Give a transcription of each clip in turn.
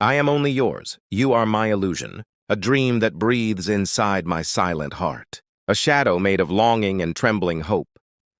I am only yours. You are my illusion, a dream that breathes inside my silent heart, a shadow made of longing and trembling hope,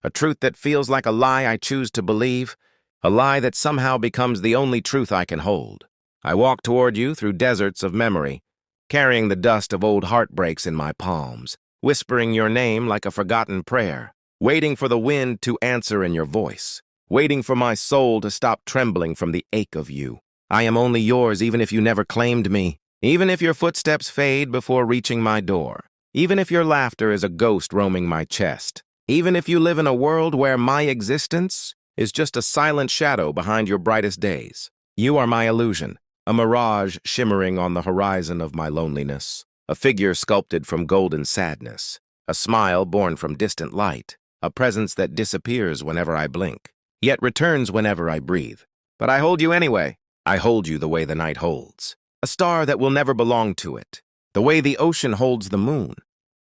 a truth that feels like a lie I choose to believe, a lie that somehow becomes the only truth I can hold. I walk toward you through deserts of memory, carrying the dust of old heartbreaks in my palms, whispering your name like a forgotten prayer, waiting for the wind to answer in your voice, waiting for my soul to stop trembling from the ache of you. I am only yours even if you never claimed me, even if your footsteps fade before reaching my door, even if your laughter is a ghost roaming my chest, even if you live in a world where my existence is just a silent shadow behind your brightest days. You are my illusion, a mirage shimmering on the horizon of my loneliness, a figure sculpted from golden sadness, a smile born from distant light, a presence that disappears whenever I blink, yet returns whenever I breathe. But I hold you anyway. I hold you the way the night holds, a star that will never belong to it, the way the ocean holds the moon,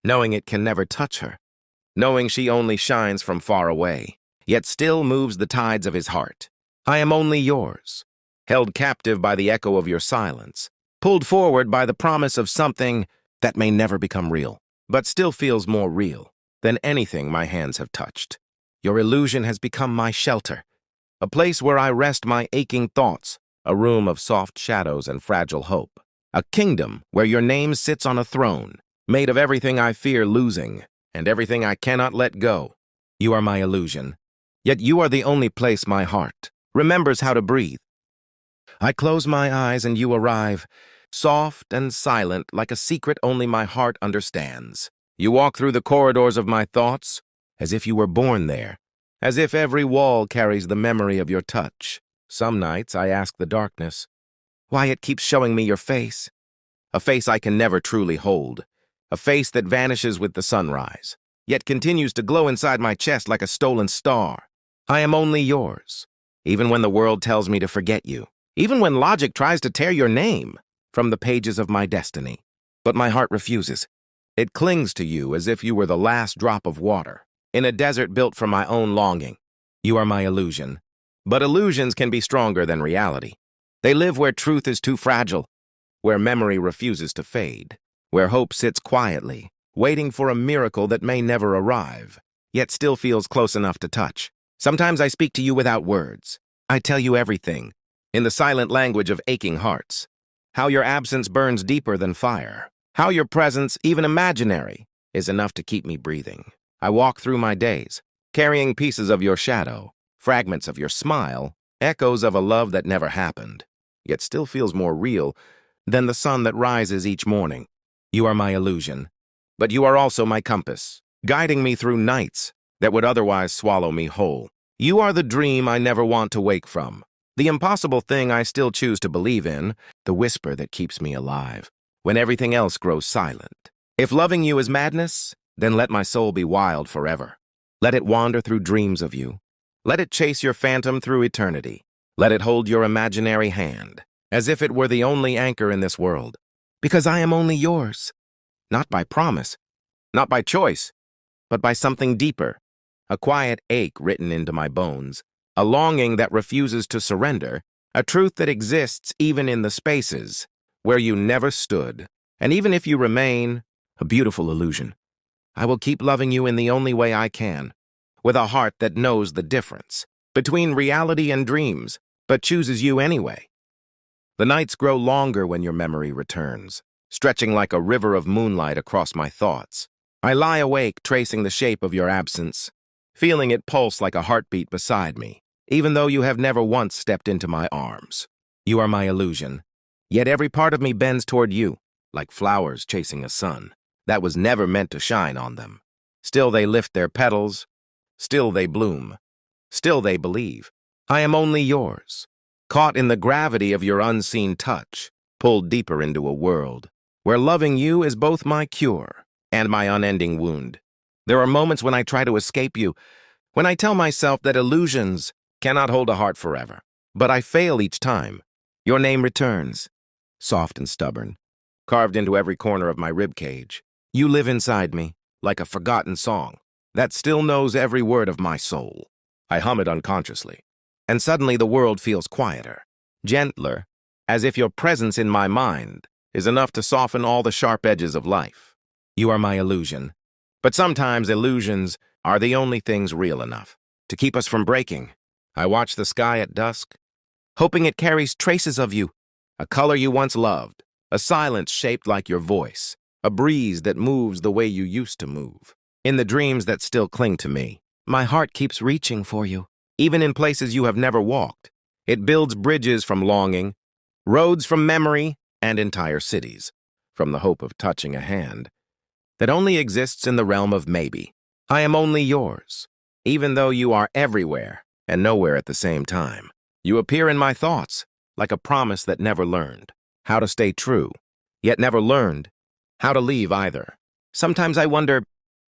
knowing it can never touch her, knowing she only shines from far away, yet still moves the tides of his heart. I am only yours, held captive by the echo of your silence, pulled forward by the promise of something that may never become real, but still feels more real than anything my hands have touched. Your illusion has become my shelter, a place where I rest my aching thoughts, a room of soft shadows and fragile hope, a kingdom where your name sits on a throne, made of everything I fear losing and everything I cannot let go. You are my illusion, yet you are the only place my heart remembers how to breathe. I close my eyes and you arrive, soft and silent like a secret only my heart understands. You walk through the corridors of my thoughts as if you were born there, as if every wall carries the memory of your touch. Some nights I ask the darkness why it keeps showing me your face, a face I can never truly hold, a face that vanishes with the sunrise, yet continues to glow inside my chest like a stolen star. I am only yours, even when the world tells me to forget you, even when logic tries to tear your name from the pages of my destiny. But my heart refuses. It clings to you as if you were the last drop of water in a desert built from my own longing. You are my illusion. But illusions can be stronger than reality. They live where truth is too fragile, where memory refuses to fade, where hope sits quietly, waiting for a miracle that may never arrive, yet still feels close enough to touch. Sometimes I speak to you without words. I tell you everything, in the silent language of aching hearts. How your absence burns deeper than fire. How your presence, even imaginary, is enough to keep me breathing. I walk through my days, carrying pieces of your shadow, fragments of your smile, echoes of a love that never happened, yet still feels more real than the sun that rises each morning. You are my illusion, but you are also my compass, guiding me through nights that would otherwise swallow me whole. You are the dream I never want to wake from, the impossible thing I still choose to believe in, the whisper that keeps me alive when everything else grows silent. If loving you is madness, then let my soul be wild forever. Let it wander through dreams of you. Let it chase your phantom through eternity. Let it hold your imaginary hand, as if it were the only anchor in this world. Because I am only yours, not by promise, not by choice, but by something deeper, a quiet ache written into my bones, a longing that refuses to surrender, a truth that exists even in the spaces where you never stood. And even if you remain a beautiful illusion, I will keep loving you in the only way I can, with a heart that knows the difference between reality and dreams, but chooses you anyway. The nights grow longer when your memory returns, stretching like a river of moonlight across my thoughts. I lie awake tracing the shape of your absence, feeling it pulse like a heartbeat beside me, even though you have never once stepped into my arms. You are my illusion, yet every part of me bends toward you, like flowers chasing a sun that was never meant to shine on them. Still they lift their petals, still they bloom, still they believe. I am only yours, caught in the gravity of your unseen touch, pulled deeper into a world where loving you is both my cure and my unending wound. There are moments when I try to escape you, when I tell myself that illusions cannot hold a heart forever. But I fail each time. Your name returns, soft and stubborn, carved into every corner of my ribcage. You live inside me, like a forgotten song that still knows every word of my soul. I hum it unconsciously, and suddenly the world feels quieter, gentler, as if your presence in my mind is enough to soften all the sharp edges of life. You are my illusion. But sometimes illusions are the only things real enough to keep us from breaking. I watch the sky at dusk, hoping it carries traces of you, a color you once loved, a silence shaped like your voice, a breeze that moves the way you used to move. In the dreams that still cling to me, my heart keeps reaching for you, even in places you have never walked. It builds bridges from longing, roads from memory, and entire cities from the hope of touching a hand that only exists in the realm of maybe. I am only yours, even though you are everywhere and nowhere at the same time. You appear in my thoughts like a promise that never learned how to stay true, yet never learned how to leave either. Sometimes I wonder,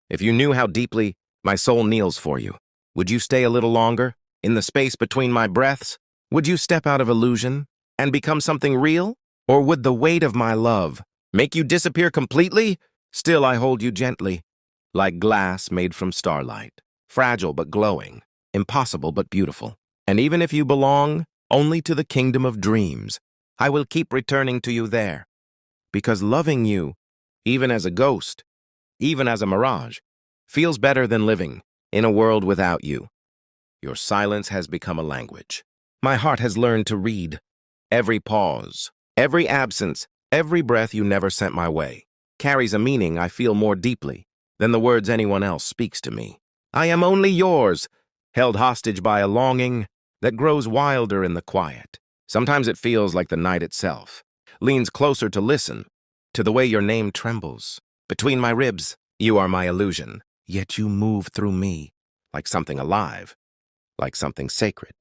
if you knew how deeply my soul kneels for you, would you stay a little longer in the space between my breaths? Would you step out of illusion and become something real? Or would the weight of my love make you disappear completely? Still I hold you gently, like glass made from starlight, fragile but glowing, impossible but beautiful. And even if you belong only to the kingdom of dreams, I will keep returning to you there, because loving you, even as a ghost, even as a mirage, feels better than living in a world without you. Your silence has become a language. My heart has learned to read every pause, every absence, every breath you never sent my way carries a meaning I feel more deeply than the words anyone else speaks to me. I am only yours, held hostage by a longing that grows wilder in the quiet. Sometimes it feels like the night itself leans closer to listen to the way your name trembles between my ribs. You are my illusion, yet you move through me like something alive, like something sacred.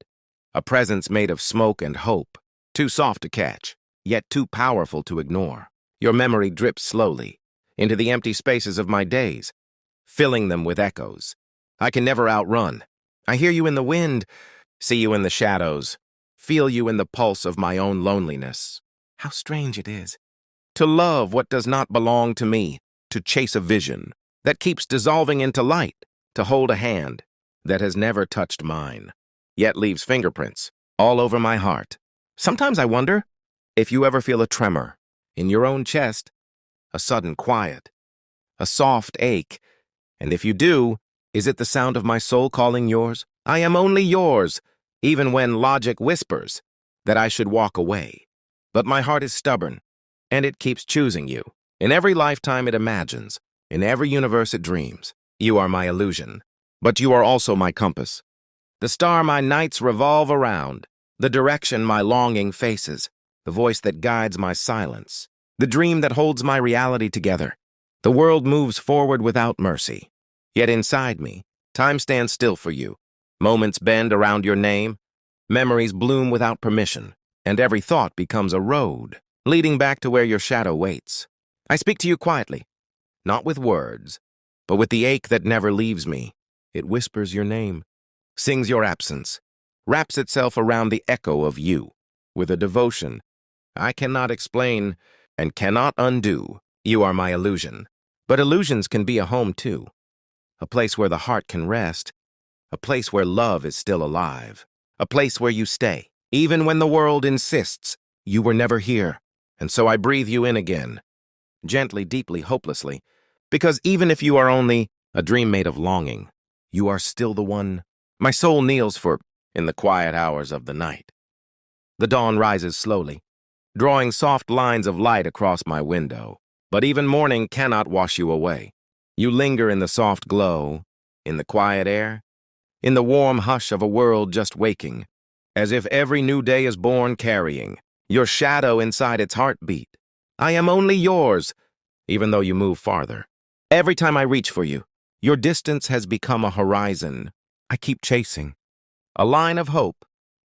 A presence made of smoke and hope, too soft to catch, yet too powerful to ignore. Your memory drips slowly into the empty spaces of my days, filling them with echoes I can never outrun. I hear you in the wind, see you in the shadows, feel you in the pulse of my own loneliness. How strange it is to love what does not belong to me, to chase a vision that keeps dissolving into light, to hold a hand that has never touched mine, yet leaves fingerprints all over my heart. Sometimes I wonder if you ever feel a tremor in your own chest, a sudden quiet, a soft ache, and if you do, is it the sound of my soul calling yours? I am only yours, even when logic whispers that I should walk away. But my heart is stubborn, and it keeps choosing you. In every lifetime it imagines, in every universe it dreams. You are my illusion, but you are also my compass. The star my nights revolve around, the direction my longing faces, the voice that guides my silence, the dream that holds my reality together. The world moves forward without mercy, yet inside me, time stands still for you. Moments bend around your name, memories bloom without permission, and every thought becomes a road leading back to where your shadow waits. I speak to you quietly, not with words, but with the ache that never leaves me. It whispers your name, sings your absence, wraps itself around the echo of you with a devotion I cannot explain and cannot undo. You are my illusion, but illusions can be a home too, a place where the heart can rest, a place where love is still alive, a place where you stay, even when the world insists you were never here. And so I breathe you in again, gently, deeply, hopelessly, because even if you are only a dream made of longing, you are still the one my soul kneels for in the quiet hours of the night. The dawn rises slowly, drawing soft lines of light across my window, but even morning cannot wash you away. You linger in the soft glow, in the quiet air, in the warm hush of a world just waking, as if every new day is born carrying your shadow inside its heartbeat. I am only yours, even though you move farther. Every time I reach for you, your distance has become a horizon I keep chasing, a line of hope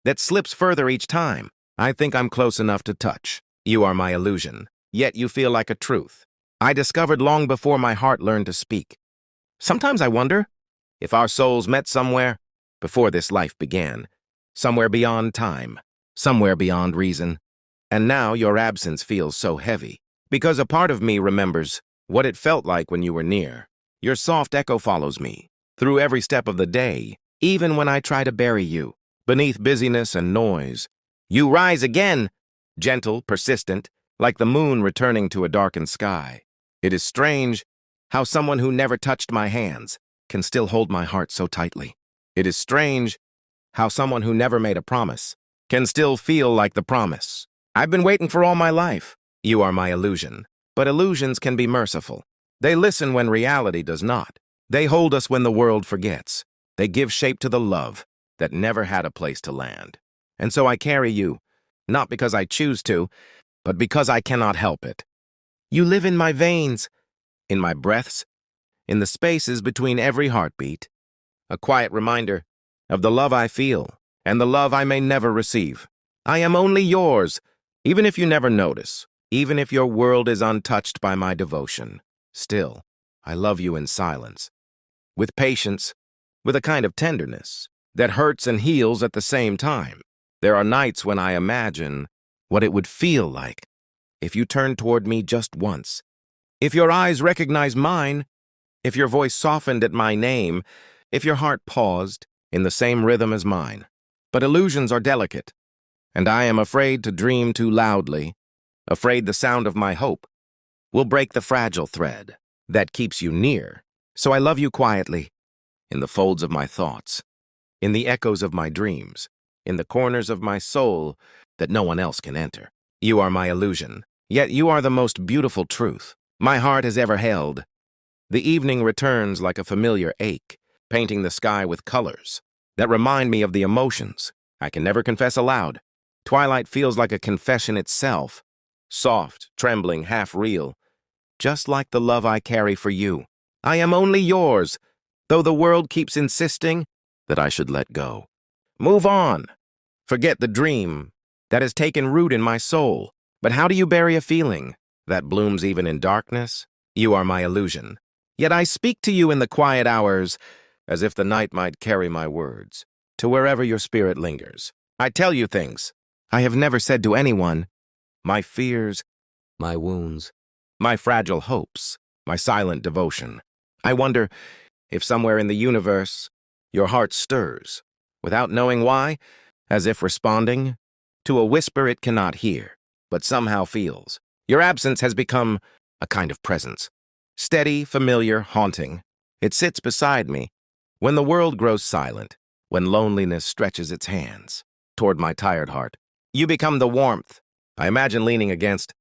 that slips further each time. I think I'm close enough to touch. You are my illusion, yet you feel like a truth I discovered long before my heart learned to speak. Sometimes I wonder if our souls met somewhere before this life began, somewhere beyond time, somewhere beyond reason. And now your absence feels so heavy, because a part of me remembers what it felt like when you were near. Your soft echo follows me through every step of the day, even when I try to bury you beneath busyness and noise. You rise again, gentle, persistent, like the moon returning to a darkened sky. It is strange how someone who never touched my hands can still hold my heart so tightly. It is strange how someone who never made a promise can still feel like the promise. I've been waiting for all my life. You are my illusion. But illusions can be merciful. They listen when reality does not. They hold us when the world forgets. They give shape to the love that never had a place to land. And so I carry you, not because I choose to, but because I cannot help it. You live in my veins, in my breaths, in the spaces between every heartbeat, a quiet reminder of the love I feel and the love I may never receive. I am only yours, even if you never notice, even if your world is untouched by my devotion. Still, I love you in silence, with patience, with a kind of tenderness that hurts and heals at the same time. There are nights when I imagine what it would feel like if you turned toward me just once, if your eyes recognized mine, if your voice softened at my name, if your heart paused in the same rhythm as mine. But illusions are delicate, and I am afraid to dream too loudly, afraid the sound of my hope will break the fragile thread that keeps you near. So I love you quietly, in the folds of my thoughts, in the echoes of my dreams, in the corners of my soul that no one else can enter. You are my illusion, yet you are the most beautiful truth my heart has ever held. The evening returns like a familiar ache, painting the sky with colors that remind me of the emotions I can never confess aloud. Twilight feels like a confession itself, soft, trembling, half real, just like the love I carry for you. I am only yours, though the world keeps insisting that I should let go. Move on. Forget the dream that has taken root in my soul. But how do you bury a feeling that blooms even in darkness? You are my illusion. Yet I speak to you in the quiet hours as if the night might carry my words to wherever your spirit lingers. I tell you things I have never said to anyone, my fears, my wounds, my fragile hopes, my silent devotion. I wonder if somewhere in the universe your heart stirs, without knowing why, as if responding to a whisper it cannot hear, but somehow feels. Your absence has become a kind of presence, steady, familiar, haunting. It sits beside me when the world grows silent, when loneliness stretches its hands toward my tired heart. You become the warmth I imagine leaning against,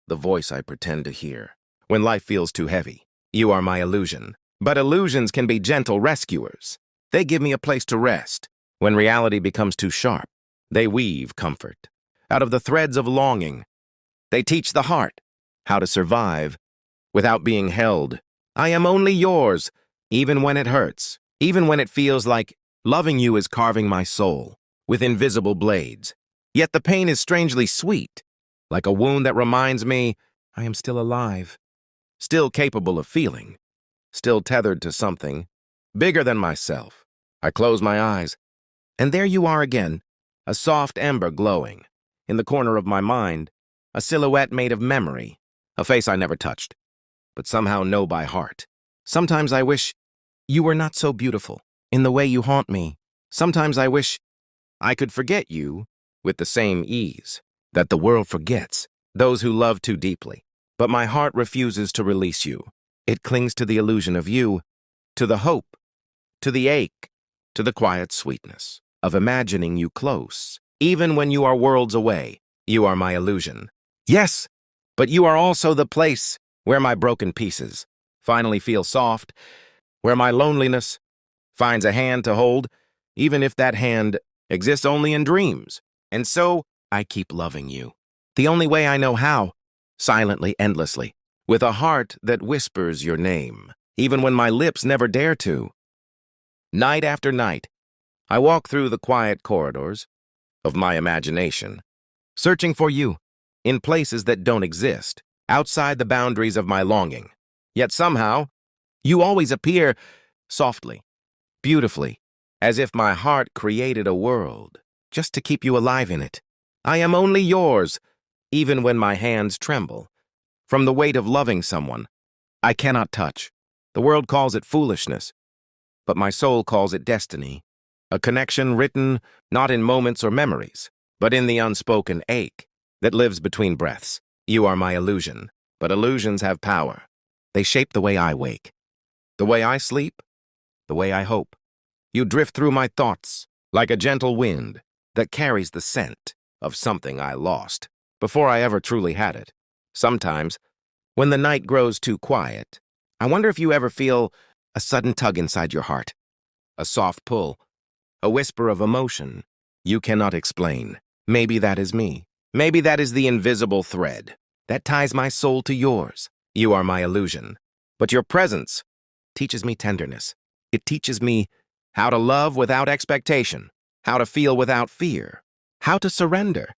the voice I pretend to hear when life feels too heavy. You are my illusion. But illusions can be gentle rescuers. They give me a place to rest. When reality becomes too sharp, they weave comfort out of the threads of longing. They teach the heart how to survive without being held. I am only yours, even when it hurts, even when it feels like loving you is carving my soul with invisible blades. Yet the pain is strangely sweet, like a wound that reminds me I am still alive, still capable of feeling, still tethered to something bigger than myself. I close my eyes, and there you are again, a soft ember glowing. In the corner of my mind, a silhouette made of memory, a face I never touched, but somehow know by heart. Sometimes I wish you were not so beautiful in the way you haunt me. Sometimes I wish I could forget you with the same ease that the world forgets those who love too deeply. But my heart refuses to release you. It clings to the illusion of you, to the hope, to the ache, to the quiet sweetness of imagining you close. Even when you are worlds away, you are my illusion. Yes, but you are also the place where my broken pieces finally feel soft, where my loneliness finds a hand to hold, even if that hand exists only in dreams. And so I keep loving you, the only way I know how, silently, endlessly, with a heart that whispers your name, even when my lips never dare to. Night after night, I walk through the quiet corridors of my imagination, searching for you in places that don't exist, outside the boundaries of my longing. Yet somehow, you always appear softly, beautifully, as if my heart created a world just to keep you alive in it. I am only yours, even when my hands tremble from the weight of loving someone I cannot touch. The world calls it foolishness, but my soul calls it destiny, a connection written not in moments or memories, but in the unspoken ache that lives between breaths. You are my illusion, but illusions have power. They shape the way I wake, the way I sleep, the way I hope. You drift through my thoughts like a gentle wind that carries the scent of something I lost before I ever truly had it. Sometimes, when the night grows too quiet, I wonder if you ever feel a sudden tug inside your heart, a soft pull, a whisper of emotion you cannot explain. Maybe that is me. Maybe that is the invisible thread that ties my soul to yours. You are my illusion, but your presence teaches me tenderness. It teaches me how to love without expectation, how to feel without fear, how to surrender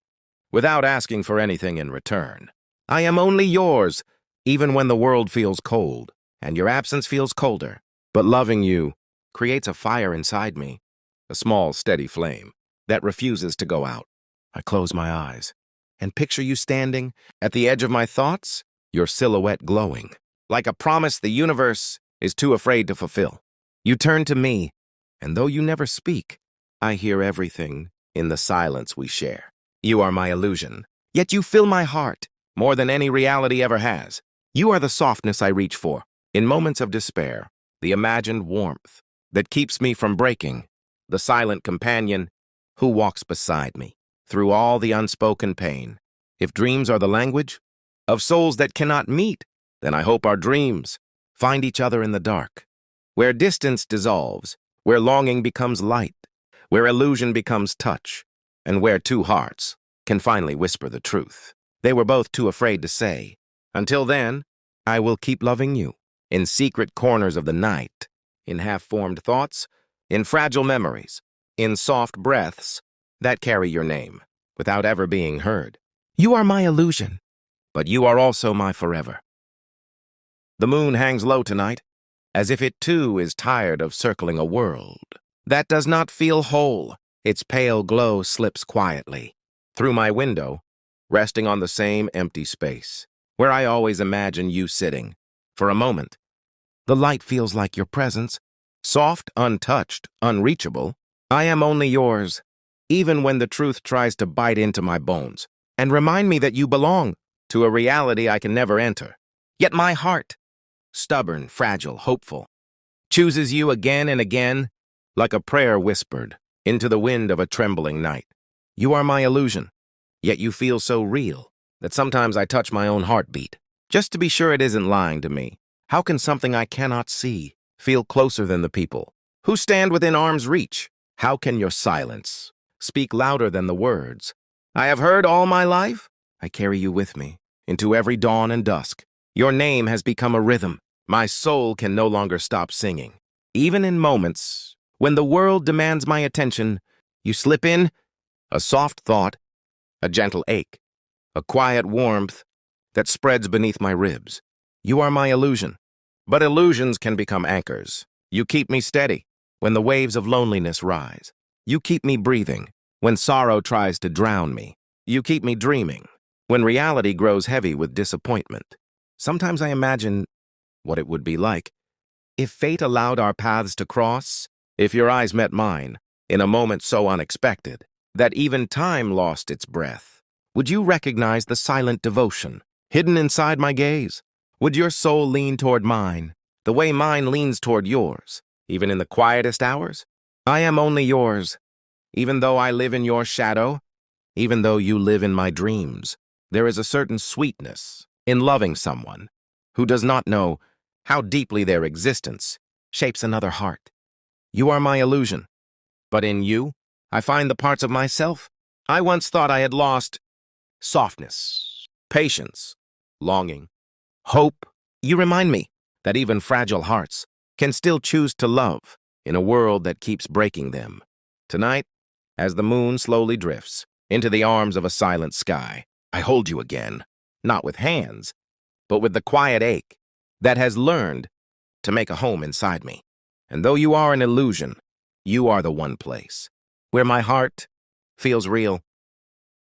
without asking for anything in return. I am only yours, even when the world feels cold and your absence feels colder. But loving you creates a fire inside me, a small, steady flame that refuses to go out. I close my eyes and picture you standing at the edge of my thoughts, your silhouette glowing, like a promise the universe is too afraid to fulfill. You turn to me, and though you never speak, I hear everything in the silence we share. You are my illusion, yet you fill my heart more than any reality ever has. You are the softness I reach for in moments of despair, the imagined warmth that keeps me from breaking, the silent companion who walks beside me through all the unspoken pain. If dreams are the language of souls that cannot meet, then I hope our dreams find each other in the dark, where distance dissolves, where longing becomes light, where illusion becomes touch, and where two hearts can finally whisper the truth they were both too afraid to say. Until then, I will keep loving you in secret corners of the night, in half-formed thoughts, in fragile memories, in soft breaths that carry your name without ever being heard. You are my illusion, but you are also my forever. The moon hangs low tonight, as if it too is tired of circling a world that does not feel whole. Its pale glow slips quietly through my window, resting on the same empty space where I always imagine you sitting. For a moment, the light feels like your presence, soft, untouched, unreachable. I am only yours, even when the truth tries to bite into my bones and remind me that you belong to a reality I can never enter. Yet my heart, stubborn, fragile, hopeful, chooses you again and again, like a prayer whispered into the wind of a trembling night. You are my illusion, yet you feel so real that sometimes I touch my own heartbeat, just to be sure it isn't lying to me. How can something I cannot see feel closer than the people who stand within arm's reach? How can your silence speak louder than the words I have heard all my life? I carry you with me into every dawn and dusk. Your name has become a rhythm. My soul can no longer stop singing. Even in moments when the world demands my attention, you slip in a soft thought, a gentle ache, a quiet warmth that spreads beneath my ribs. You are my illusion, but illusions can become anchors. You keep me steady when the waves of loneliness rise. You keep me breathing when sorrow tries to drown me. You keep me dreaming when reality grows heavy with disappointment. Sometimes I imagine what it would be like if fate allowed our paths to cross, if your eyes met mine in a moment so unexpected that even time lost its breath. Would you recognize the silent devotion hidden inside my gaze? Would your soul lean toward mine the way mine leans toward yours, even in the quietest hours? I am only yours, even though I live in your shadow, even though you live in my dreams. There is a certain sweetness in loving someone who does not know how deeply their existence shapes another heart. You are my illusion, but in you, I find the parts of myself I once thought I had lost: softness, patience, longing, hope. You remind me that even fragile hearts can still choose to love in a world that keeps breaking them. Tonight, as the moon slowly drifts into the arms of a silent sky, I hold you again, not with hands, but with the quiet ache that has learned to make a home inside me. And though you are an illusion, you are the one place where my heart feels real.